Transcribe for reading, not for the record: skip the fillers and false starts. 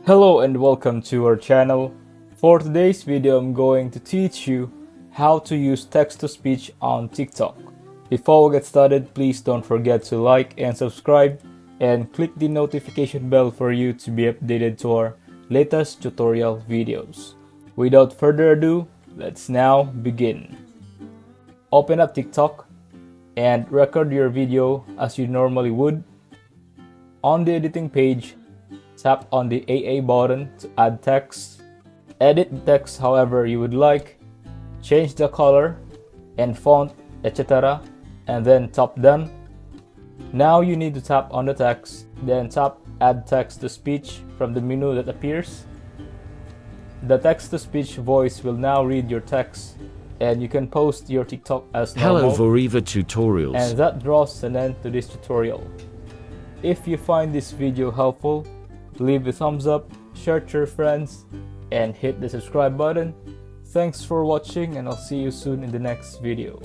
Hello and welcome to our channel. For today's video, I'm going to teach you how to use text-to-speech on TikTok. Before we get started, please don't forget to like and subscribe and click the notification bell for you to be updated to our latest tutorial videos. Without further ado, let's now begin. Open up TikTok and record your video as you normally would. On the editing page, tap on the AA button to add text. Edit the text however you would like. Change the color and font, etc. and then tap done. Now you need to tap on the text, then tap add text to speech from the menu that appears. The text to speech voice will now read your text and you can post your TikTok as normal. Hello Voriva Tutorials. And that draws an end to this tutorial. If you find this video helpful, leave a thumbs up, share to your friends, and hit the subscribe button. Thanks for watching and I'll see you soon in the next video.